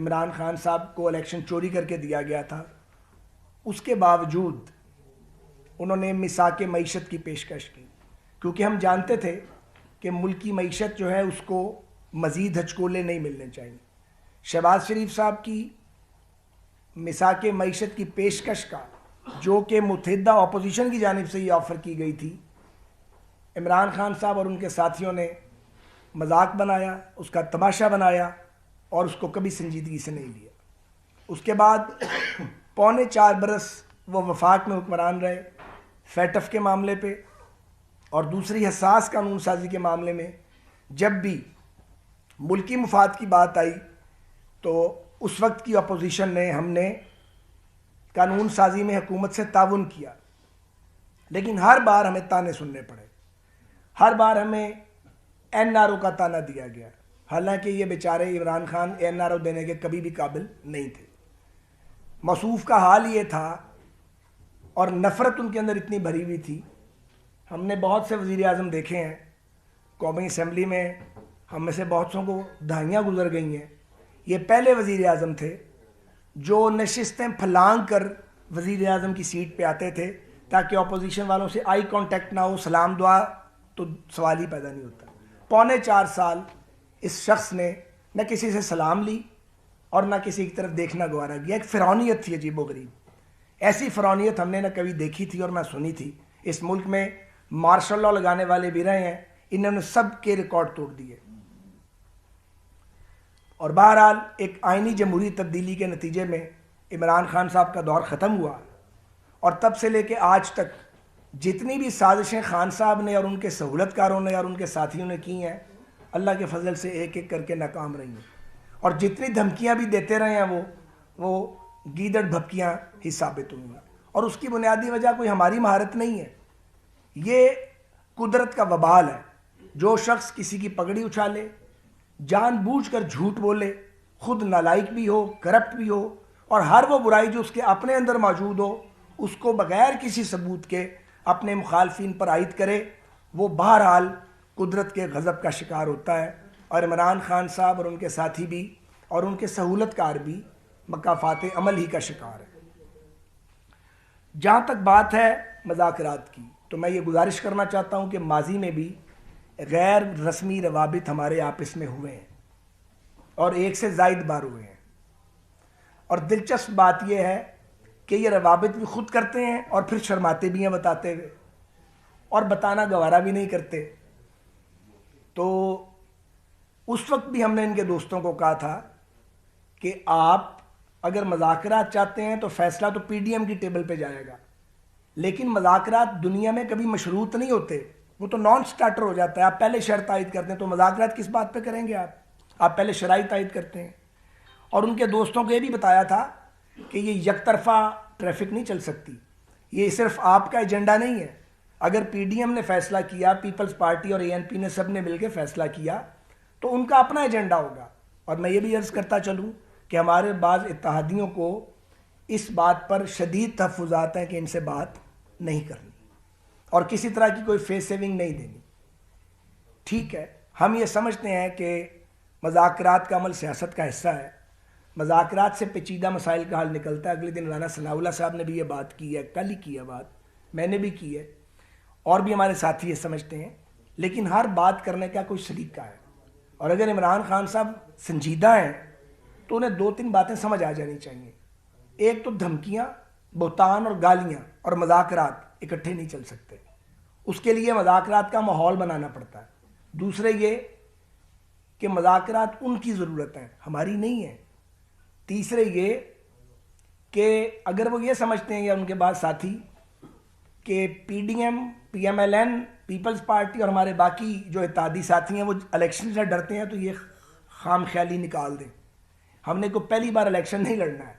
عمران خان صاحب کو الیکشن چوری کر کے دیا گیا تھا، اس کے باوجود انہوں نے مساک معیشت کی پیشکش کی، کیونکہ ہم جانتے تھے کہ ملک کی معیشت جو ہے اس کو مزید ہچکولے نہیں ملنے چاہیے۔ شہباز شریف صاحب کی مساک معیشت کی پیشکش کا، جو کہ متحدہ اپوزیشن کی جانب سے یہ آفر کی گئی تھی، عمران خان صاحب اور ان کے ساتھیوں نے مذاق بنایا، اس کا تماشا بنایا اور اس کو کبھی سنجیدگی سے نہیں لیا۔ اس کے بعد پونے 4 برس وہ وفاق میں حکمران رہے، فیٹف کے معاملے پہ اور دوسری حساس قانون سازی کے معاملے میں جب بھی ملکی مفاد کی بات آئی تو اس وقت کی اپوزیشن نے، ہم نے قانون سازی میں حکومت سے تعاون کیا، لیکن ہر بار ہمیں تانے سننے پڑے، ہر بار ہمیں این آر او کا تانا دیا گیا، حالانکہ یہ بیچارے Imran Khan N R O دینے کے کبھی بھی قابل نہیں تھے۔ موصوف کا حال یہ تھا اور نفرت ان کے اندر اتنی بھری ہوئی تھی۔ ہم نے بہت سے وزیر اعظم دیکھے ہیں، قومی اسمبلی میں ہم میں سے بہت سوں کو دہائیاں گزر گئی ہیں، یہ پہلے وزیر اعظم تھے جو نشستیں پھلانگ کر وزیر اعظم کی سیٹ پہ آتے تھے تاکہ اپوزیشن والوں سے آئی کانٹیکٹ نہ ہو، سلام دعا تو سوال ہی پیدا نہیں ہوتا۔ پونے 4 سال اس شخص نے نہ کسی سے سلام لی اور نہ کسی کی طرف دیکھنا گوارا کیا۔ ایک فرعونیت تھی عجیب و غریب، ایسی فرعونیت ہم نے نہ کبھی دیکھی تھی اور نہ سنی تھی۔ اس ملک میں مارشل لاء لگانے والے بھی رہے ہیں، انہوں نے سب کے ریکارڈ توڑ دیے۔ اور بہرحال ایک آئینی جمہوری تبدیلی کے نتیجے میں عمران خان صاحب کا دور ختم ہوا، اور تب سے لے کے آج تک جتنی بھی سازشیں خان صاحب نے اور ان کے سہولت کاروں نے اور ان کے ساتھیوں نے کی ہیں، اللہ کے فضل سے ایک ایک کر کے ناکام رہی ہیں، اور جتنی دھمکیاں بھی دیتے رہے ہیں وہ گیدڑ بھپکیاں ہی ثابت ہوئی ہیں۔ اور اس کی بنیادی وجہ کوئی ہماری مہارت نہیں ہے، یہ قدرت کا وبال ہے۔ جو شخص کسی کی پگڑی اچھالے، جان بوجھ کر جھوٹ بولے، خود نالائق بھی ہو، کرپٹ بھی ہو، اور ہر وہ برائی جو اس کے اپنے اندر موجود ہو اس کو بغیر کسی ثبوت کے اپنے مخالفین پر عائد کرے، وہ بہرحال قدرت کے غضب کا شکار ہوتا ہے۔ اور عمران خان صاحب اور ان کے ساتھی بھی اور ان کے سہولت کار بھی مکافات عمل ہی کا شکار ہے۔ جہاں تک بات ہے مذاکرات کی، تو میں یہ گزارش کرنا چاہتا ہوں کہ ماضی میں بھی غیر رسمی روابط ہمارے آپس میں ہوئے ہیں اور ایک سے زائد بار ہوئے ہیں، اور دلچسپ بات یہ ہے کہ یہ روابط بھی خود کرتے ہیں اور پھر شرماتے بھی ہیں بتاتے ہوئے، اور بتانا گوارا بھی نہیں کرتے۔ تو اس وقت بھی ہم نے ان کے دوستوں کو کہا تھا کہ آپ اگر مذاکرات چاہتے ہیں تو فیصلہ تو پی ڈی ایم کی ٹیبل پہ جائے گا، لیکن مذاکرات دنیا میں کبھی مشروط نہیں ہوتے، وہ تو نان سٹارٹر ہو جاتا ہے۔ آپ پہلے شرط عائد کرتے ہیں تو مذاکرات کس بات پہ کریں گے؟ آپ پہلے شرائط عائد کرتے ہیں۔ اور ان کے دوستوں کو یہ بھی بتایا تھا کہ یہ یک طرفہ ٹریفک نہیں چل سکتی، یہ صرف آپ کا ایجنڈا نہیں ہے۔ اگر پی ڈی ایم نے فیصلہ کیا، پیپلز پارٹی اور اے این پی نے سب نے مل کے فیصلہ کیا تو ان کا اپنا ایجنڈا ہوگا۔ اور میں یہ بھی عرض کرتا چلوں کہ ہمارے بعض اتحادیوں کو اس بات پر شدید تحفظات ہیں کہ ان سے بات نہیں کرنی اور کسی طرح کی کوئی فیس سیونگ نہیں دینی۔ ٹھیک ہے، ہم یہ سمجھتے ہیں کہ مذاکرات کا عمل سیاست کا حصہ ہے، مذاکرات سے پیچیدہ مسائل کا حل نکلتا ہے۔ اگلے دن رانا ثناء اللہ صاحب نے بھی یہ بات کی ہے، کل ہی کی ہے بات، میں نے بھی کی ہے، اور بھی ہمارے ساتھی یہ سمجھتے ہیں، لیکن ہر بات کرنے کا کوئی سلیقہ ہے۔ اور اگر عمران خان صاحب سنجیدہ ہیں تو انہیں 2-3 باتیں سمجھ آ جانی چاہیے۔ ایک تو دھمکیاں، بہتان اور گالیاں اور مذاکرات اکٹھے نہیں چل سکتے، اس کے لیے مذاکرات کا ماحول بنانا پڑتا ہے۔ دوسرے یہ کہ مذاکرات ان کی ضرورت ہے، ہماری نہیں ہے۔ تیسرے یہ کہ اگر وہ یہ سمجھتے ہیں یا ان کے بعد ساتھی کہ P D M, P M L N, Peoples Party اور ہمارے باقی جو اتحادی ساتھی ہیں وہ الیکشن سے ڈرتے ہیں، تو یہ خام خیالی نکال دیں۔ ہم نے کوئی پہلی بار الیکشن نہیں لڑنا ہے،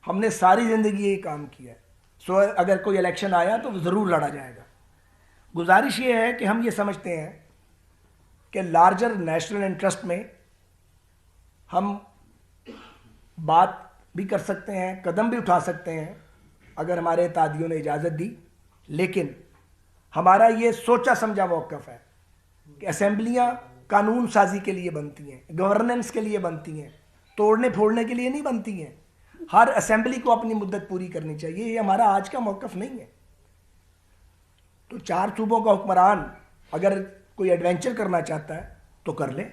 ہم نے ساری زندگی یہ کام کیا ہے، سو اگر کوئی الیکشن آیا تو ضرور لڑا جائے گا۔ گزارش یہ ہے کہ ہم یہ سمجھتے ہیں کہ لارجر نیشنل انٹرسٹ میں ہم بات بھی کر سکتے ہیں، قدم بھی اٹھا سکتے ہیں اگر ہمارے اتحادیوں نے اجازت دی، لیکن ہمارا یہ سوچا سمجھا موقف ہے کہ اسمبلیاں قانون سازی کے لیے بنتی ہیں، گورننس کے لیے بنتی ہیں، توڑنے پھوڑنے کے لیے نہیں بنتی ہیں. ہر اسمبلی کو اپنی مدت پوری کرنی چاہیے. یہ ہمارا آج کا موقف نہیں ہے. تو 4 صوبوں کا حکمران اگر کوئی ایڈونچر کرنا چاہتا ہے تو کر لے.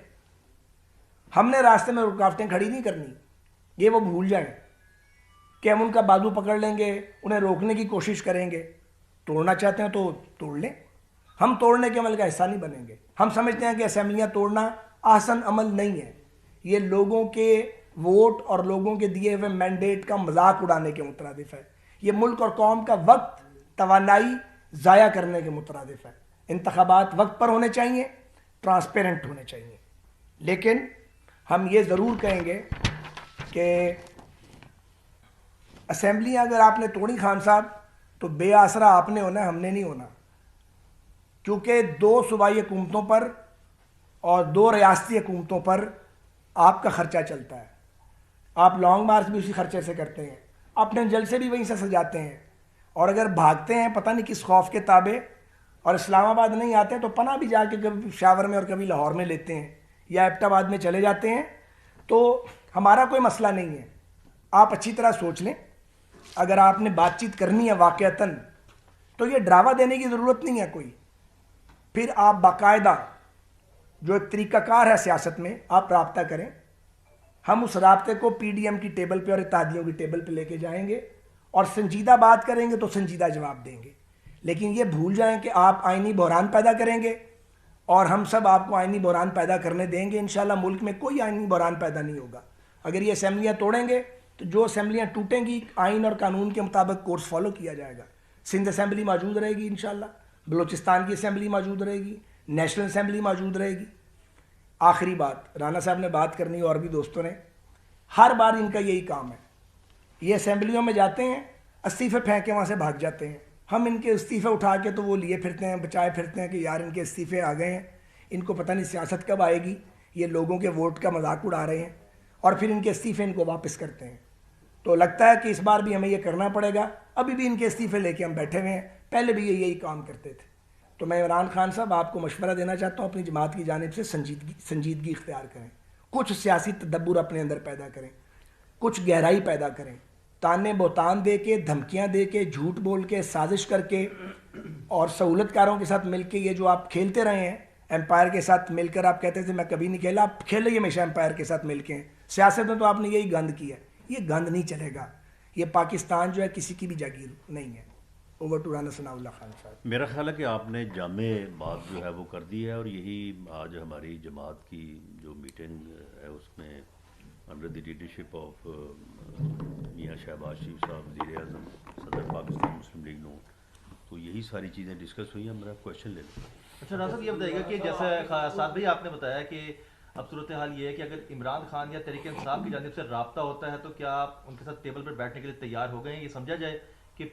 ہم نے راستے میں رکاوٹیں کھڑی نہیں کرنی. یہ وہ بھول جائیں کہ ہم ان کا بازو پکڑ لیں گے, انہیں روکنے کی کوشش کریں گے. توڑنا چاہتے ہیں تو توڑ لیں. ہم توڑنے کے عمل کا حصہ نہیں بنیں گے. ہم سمجھتے ہیں کہ اسمبلیاں توڑنا آسان عمل نہیں ہے. یہ لوگوں کے ووٹ اور لوگوں کے دیے ہوئے مینڈیٹ کا مذاق اڑانے کے مترادف ہے. یہ ملک اور قوم کا وقت, توانائی ضائع کرنے کے مترادف ہے. انتخابات وقت پر ہونے چاہیے, ٹرانسپیرنٹ ہونے چاہیے. لیکن ہم یہ ضرور کہیں گے کہ اسمبلیاں اگر آپ نے توڑی خان صاحب تو بے آسرا آپ نے ہونا ہے, ہم نے نہیں ہونا. کیونکہ 2 صوبائی حکومتوں پر اور 2 ریاستی حکومتوں پر آپ کا خرچہ چلتا ہے. آپ لانگ مارچ بھی اسی خرچے سے کرتے ہیں, اپنے جلسے بھی وہیں سے سجاتے ہیں. اور اگر بھاگتے ہیں پتہ نہیں کس خوف کے تابع اور اسلام آباد نہیں آتے تو پناہ بھی جا کے کبھی پشاور میں اور کبھی لاہور میں لیتے ہیں یا ایبٹ آباد میں چلے جاتے ہیں. تو ہمارا کوئی مسئلہ نہیں ہے. آپ اچھی طرح سوچ لیں. اگر آپ نے بات چیت کرنی ہے واقعتاً تو یہ ڈراوا دینے کی ضرورت نہیں ہے کوئی. پھر آپ باقاعدہ جو ایک طریقہ کار ہے سیاست میں آپ رابطہ کریں. ہم اس رابطے کو پی ڈی ایم کی ٹیبل پہ اور اتحادیوں کی ٹیبل پہ لے کے جائیں گے اور سنجیدہ بات کریں گے تو سنجیدہ جواب دیں گے. لیکن یہ بھول جائیں کہ آپ آئینی بحران پیدا کریں گے اور ہم سب آپ کو آئینی بحران پیدا کرنے دیں گے. انشاءاللہ ملک میں کوئی آئینی بحران پیدا نہیں ہوگا. اگر یہ اسمبلیاں توڑیں گے تو جو اسمبلیاں ٹوٹیں گی آئین اور قانون کے مطابق کورس فالو کیا جائے گا. سندھ اسمبلی موجود رہے گی انشاءاللہ, بلوچستان کی اسمبلی موجود رہے گی, نیشنل اسمبلی موجود رہے گی. آخری بات, رانا صاحب نے بات کرنی اور بھی دوستوں نے, ہر بار ان کا یہی کام ہے. یہ اسمبلیوں میں جاتے ہیں, استعفے پھینک کے وہاں سے بھاگ جاتے ہیں. ہم ان کے استعفے اٹھا کے تو وہ لیے پھرتے ہیں, بچائے پھرتے ہیں کہ یار ان کے استعفے آ گئے ہیں, ان کو پتہ نہیں سیاست کب آئے گی, یہ لوگوں کے ووٹ کا مذاق اڑا رہے ہیں, اور پھر ان کے استعفے ان کو واپس کرتے ہیں. تو لگتا ہے کہ اس بار بھی ہمیں یہ کرنا پڑے گا. ابھی بھی ان کے استعفے لے کے ہم بیٹھے ہوئے ہیں, پہلے بھی یہ یہی کام کرتے تھے. تو میں عمران خان صاحب آپ کو مشورہ دینا چاہتا ہوں, اپنی جماعت کی جانب سے سنجیدگی اختیار کریں, کچھ سیاسی تدبر اپنے اندر پیدا کریں, کچھ گہرائی پیدا کریں. تانے بہتان دے کے, دھمکیاں دے کے, جھوٹ بول کے, سازش کر کے اور سہولت کاروں کے ساتھ مل کے یہ جو آپ کھیلتے رہے ہیں, امپائر کے ساتھ مل کر آپ کہتے تھے میں کبھی نہیں کھیلا, آپ کھیلے ہمیشہ امپائر کے ساتھ مل کے ہیں. سیاست میں تو آپ نے یہی گند کیا. یہ گند نہیں چلے گا. یہ پاکستان جو ہے کسی کی بھی جاگیر نہیں ہے. اوور ٹو رانا ثناء اللہ خان صاحب. میرا خیال ہے کہ آپ نے جامع بات جو ہے وہ کر دی ہے, اور یہی آج ہماری جماعت کی جو میٹنگ ہے اس میں انڈر دی لیڈرشپ آف میاں شہباز شریف صاحب وزیر اعظم صدر پاکستان مسلم لیگ نون, تو یہی ساری چیزیں ڈسکس ہوئی ہیں. میرا کویشچن لے لوں. اچھا رانا صاحب یہ بتائیے گا کہ جیسے سعد بھائی آپ نے بتایا کہ اب صورتحال یہ ہے کہ اگر عمران خان یا تحریک انصاف کی جانب سے رابطہ ہوتا ہے تو کیا آپ ان کے ساتھ ٹیبل پر بیٹھنے کے لیے تیار ہو گئے ہیں؟ یہ سمجھا جائے کہ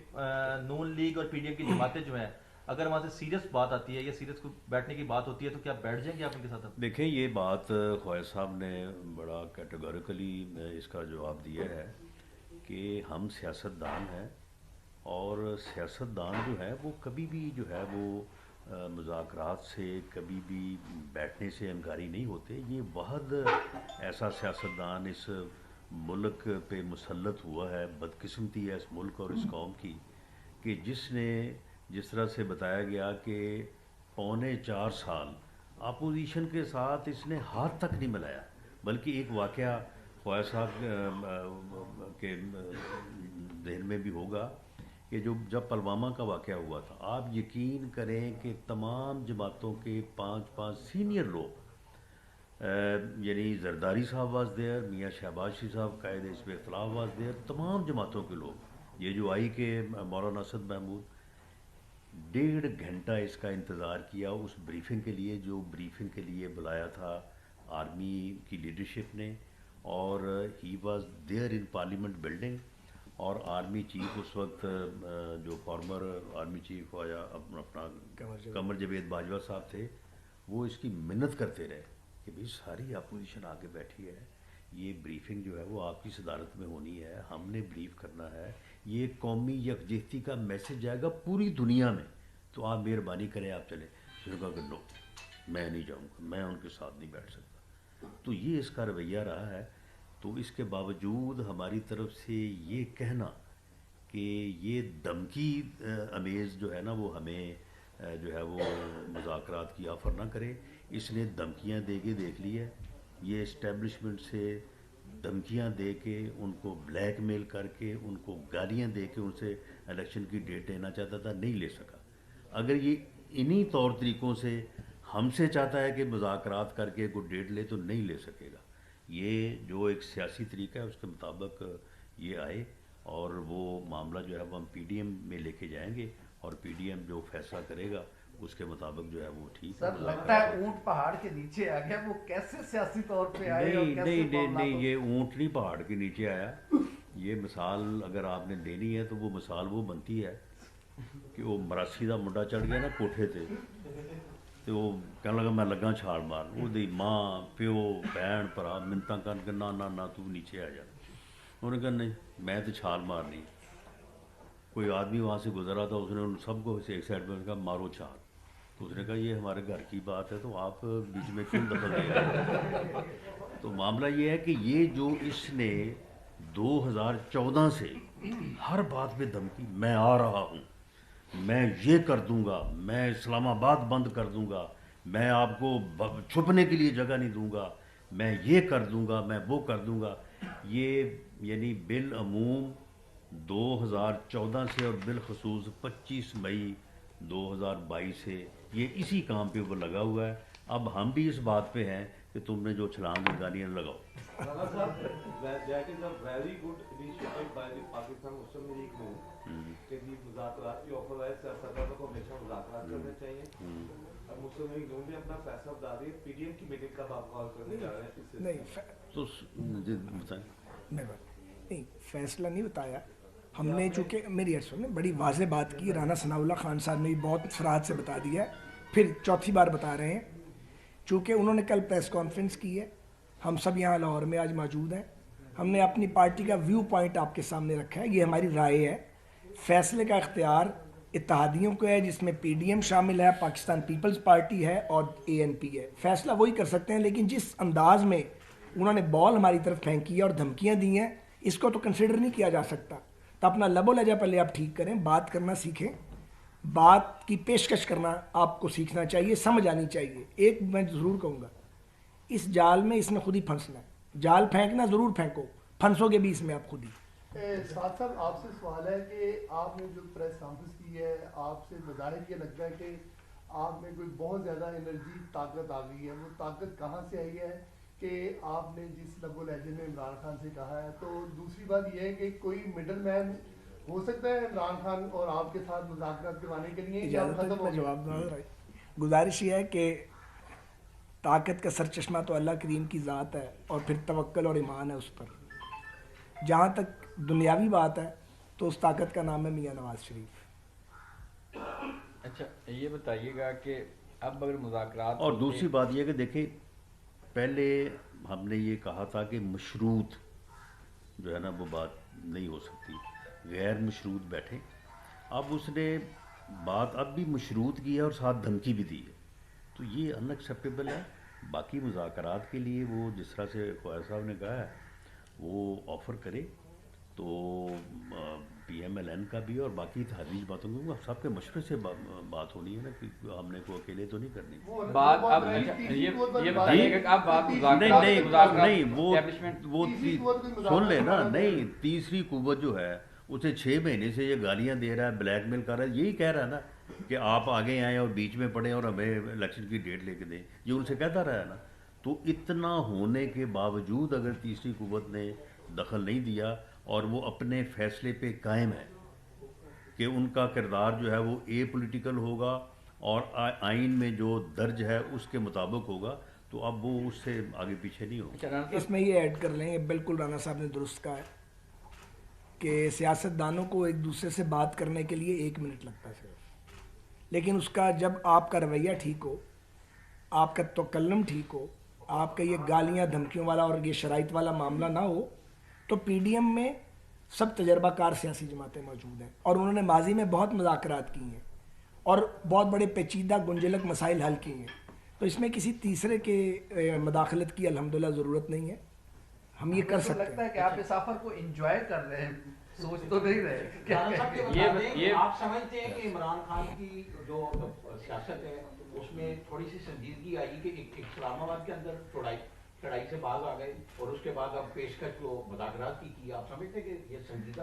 نون لیگ اور پی ڈی ایم کی جماعتیں جو ہیں اگر وہاں سے سیریس بات آتی ہے یا سیریس کو بیٹھنے کی بات ہوتی ہے تو کیا بیٹھ جائیں گے آپ ان کے ساتھ؟ دیکھیں, یہ بات خواجہ صاحب نے بڑا کیٹیگوریکلی اس کا جواب دیا ہے کہ ہم سیاستدان ہیں, اور سیاستدان جو ہے وہ کبھی بھی جو ہے وہ مذاکرات سے, کبھی بھی بیٹھنے سے انکاری نہیں ہوتے. یہ واحد ایسا سیاستدان اس ملک پہ مسلط ہوا ہے, بدقسمتی ہے اس ملک اور اس قوم کی, کہ جس نے جس طرح سے بتایا گیا کہ 4.25 سال اپوزیشن کے ساتھ اس نے ہاتھ تک نہیں ملایا. بلکہ ایک واقعہ خواجہ صاحب کے ذہن میں بھی ہوگا کہ جب پلوامہ کا واقعہ ہوا تھا, آپ یقین کریں کہ تمام جماعتوں کے 5 سینئر لوگ, یعنی زرداری صاحب واز دیئر, میاں شہباز شریف صاحب قائد حزب اختلاف واز دیئر, تمام جماعتوں کے لوگ, یہ جو آئی کہ مولانا اسد محمود, 1.5 گھنٹہ اس کا انتظار کیا اس بریفنگ کے لیے, جو بریفنگ کے لیے بلایا تھا آرمی کی لیڈرشپ نے, اور he was there in parliament building. اور آرمی چیف اس وقت جو فارمر آرمی چیف اپنا قمر جاوید باجوہ صاحب تھے, وہ اس کی منت کرتے رہے کہ بھئی ساری اپوزیشن آگے بیٹھی ہے, یہ بریفنگ جو ہے وہ آپ کی صدارت میں ہونی ہے, ہم نے بریف کرنا ہے, یہ قومی یکجہتی کا میسج جائے گا پوری دنیا میں, تو آپ مہربانی کریں آپ چلیں. پھر کہا کہ نو, میں نہیں جاؤں گا, میں ان کے ساتھ نہیں بیٹھ سکتا. تو یہ اس کا رویہ رہا ہے. تو اس کے باوجود ہماری طرف سے یہ کہنا کہ یہ دھمکی امیز جو ہے نا وہ ہمیں جو ہے وہ مذاکرات کی آفر نہ کرے. اس نے دھمکیاں دے کے دیکھ لی ہے. یہ اسٹیبلشمنٹ سے دھمکیاں دے کے ان کو بلیک میل کر کے ان کو گالیاں دے کے ان سے الیکشن کی ڈیٹ لینا چاہتا تھا, نہیں لے سکا. اگر یہ انہی طور طریقوں سے ہم سے چاہتا ہے کہ مذاکرات کر کے کوئی ڈیٹ لے تو نہیں لے سکے گا. یہ جو ایک سیاسی طریقہ ہے اس کے مطابق یہ آئے اور وہ معاملہ جو ہے وہ ہم پی ڈی ایم میں لے کے جائیں گے اور پی ڈی ایم جو فیصلہ کرے گا اس کے مطابق جو ہے وہ ٹھیک ہے. سر لگتا ہے اونٹ پہاڑ کے نیچے آ گیا, وہ کیسے سیاسی طور پہ آئے اور کیسے نہیں یہ اونٹ نہیں پہاڑ کے نیچے آیا. یہ مثال اگر آپ نے دینی ہے تو وہ مثال وہ بنتی ہے کہ وہ مراسی دا منڈا چڑھ گیا نا کوٹھے تے, تو وہ کہنے لگا میں لگا چھال مار. وہ دی ماں پیو بہن بھرا منتاں کر کے نہ تو نیچے آ جا. انہوں نے کہا نہیں میں تو چھال مارنی. کوئی آدمی وہاں سے گزرا تھا, اس نے ان سب کو ایک سائڈ پہ کہا مارو چھال. تو اس نے کہا یہ ہمارے گھر کی بات ہے تو آپ بیچ میں کیوں دخل دے رہے. تو معاملہ یہ ہے کہ یہ جو اس نے 2014 سے ہر بات پہ دھمکی, میں آ رہا ہوں, میں یہ کر دوں گا, میں اسلام آباد بند کر دوں گا, میں آپ کو چھپنے کے لیے جگہ نہیں دوں گا, میں یہ کر دوں گا, میں وہ کر دوں گا. یہ یعنی بالعموم 2014 سے اور بالخصوص 25 مئی 2022 سے یہ اسی کام پہ وہ لگا ہوا ہے. اب ہم بھی اس بات پہ ہیں کہ تم نے جو چھلانگ گالیاں لگاؤ. That is a very good initiative by the Pakistan Muslim League کہ مذاکرات کی آفر آئے, سیاستدانوں کو ہمیشہ مذاکرات کرنے چاہیے. اب مسلم لیگ نون نے اپنا فیصلہ بتا دیا, پی ڈی ایم کی میٹنگ کب آپ کال کرنے جا رہے ہیں؟ نہیں تو بتائیں. نہیں فیصلہ نہیں بتایا ہم نے, چونکہ میری عرصوں نے بڑی واضح بات کی. رانا ثناء اللہ خان صاحب نے بھی بہت فراحت سے بتا دیا ہے, پھر چوتھی بار بتا رہے ہیں. چونکہ انہوں نے کل پریس کانفرنس کی ہے, ہم سب یہاں لاہور میں آج موجود ہیں, ہم نے اپنی پارٹی کا ویو پوائنٹ آپ کے سامنے رکھا ہے. یہ ہماری رائے ہے. فیصلے کا اختیار اتحادیوں کو ہے جس میں پی ڈی ایم شامل ہے, پاکستان پیپلز پارٹی ہے اور اے این پی ہے. فیصلہ وہی کر سکتے ہیں, لیکن جس انداز میں انہوں نے بال ہماری طرف پھینکی ہے اور دھمکیاں دی ہیں اس کو تو کنسیڈر نہیں کیا جا سکتا. تو اپنا لب و لہجہ پہلے آپ ٹھیک کریں, بات کرنا سیکھیں, بات کی پیشکش کرنا آپ کو سیکھنا چاہیے, سمجھ آنی چاہیے. ایک میں ضرور کہوں گا, اس جال میں اس نے خود ہی پھنسنا ہے. جال پھینکنا ضرور پھینکو, پھنسو گے بھی اس میں آپ خود ہی. سعد صاحب آپ سے سوال ہے کہ آپ نے جو پریس کانفرنس کی ہے, آپ سے بظاہر یہ لگتا ہے کہ آپ میں کوئی بہت زیادہ انرجی طاقت آ گئی ہے. وہ طاقت کہاں سے آئی ہے کہ آپ نے جس لب و لہجے میں عمران خان سے کہا ہے؟ تو دوسری بات یہ ہے کہ کوئی مڈل مین ہو سکتا ہے عمران خان اور آپ کے ساتھ مذاکرات کروانے کے لیے؟ جواب گزارش یہ ہے کہ طاقت کا سر چشمہ تو اللہ کریم کی ذات ہے اور پھر توکل اور ایمان ہے اس پر. جہاں تک دنیاوی بات ہے تو اس طاقت کا نام ہے میاں نواز شریف. اچھا یہ بتائیے گا کہ اب اگر مذاکرات, اور دوسری بات یہ کہ دیکھیں پہلے ہم نے یہ کہا تھا کہ مشروط جو ہے نا وہ بات نہیں ہو سکتی, غیر مشروط بیٹھے. اب اس نے بات اب بھی مشروط کی ہے اور ساتھ دھمکی بھی دی ہے, تو یہ ان ایکسیپٹیبل ہے. باقی مذاکرات کے لیے وہ جس طرح سے فواد صاحب نے کہا ہے وہ آفر کرے, تو پی ایم ایل این کا بھی اور باقی اتحادی باتوں کو سب کے مشورے سے بات ہونی ہے نا, کہ ہم نے کو اکیلے تو نہیں کرنی بات. اب یہ بتائیے کہ اب بات نہیں وہ سن لے نا. نہیں تیسری قوت جو ہے اسے 6 مہینے سے یہ گالیاں دے رہا ہے, بلیک میل کر رہا ہے, یہی کہہ رہا ہے نا کہ آپ آگے آئیں اور بیچ میں پڑیں اور ہمیں الیکشن کی ڈیٹ لے کے دیں, یہ ان سے کہتا رہا ہے نا. تو اتنا ہونے کے باوجود اگر تیسری قوت نے دخل نہیں دیا اور وہ اپنے فیصلے پہ قائم ہے کہ ان کا کردار جو ہے وہ اے پولیٹیکل ہوگا اور آئین میں جو درج ہے اس کے مطابق ہوگا, تو اب وہ اس سے آگے پیچھے نہیں ہوگا. اس میں یہ ایڈ کر لیں, یہ بالکل رانا صاحب نے درست کہا ہے کہ سیاستدانوں کو ایک دوسرے سے بات کرنے کے لیے 1 منٹ لگتا ہے صرف, لیکن اس کا جب آپ کا رویہ ٹھیک ہو, آپ کا تکلم ٹھیک ہو, آپ کا یہ گالیاں دھمکیوں والا اور یہ شرائط والا معاملہ نہ ہو, تو پی ڈی ایم میں سب تجربہ کار سیاسی جماعتیں موجود ہیں اور انہوں نے ماضی میں بہت مذاکرات کی ہیں اور بہت بڑے پیچیدہ گنجلک مسائل حل کیے ہیں. تو اس میں کسی تیسرے کے مداخلت کی الحمدللہ ضرورت نہیں ہے. ہم یہ کر سکتے لگتا ہیں. ہے کہ آپ اس آفر کو انجوائے کر رہے ہیں, سوچ تو نہیں رہے. یہ آپ سمجھتے ہیں کہ عمران خان کی جو سیاست ہے اس میں تھوڑی سی سنجیدگی آئی کہ اسلام آباد کے اندر چڑھائی سے باز آ گئے اور اس کے بعد اب پیشکش جو مذاکرات کی آپ سمجھتے ہیں کہ یہ سنجیدہ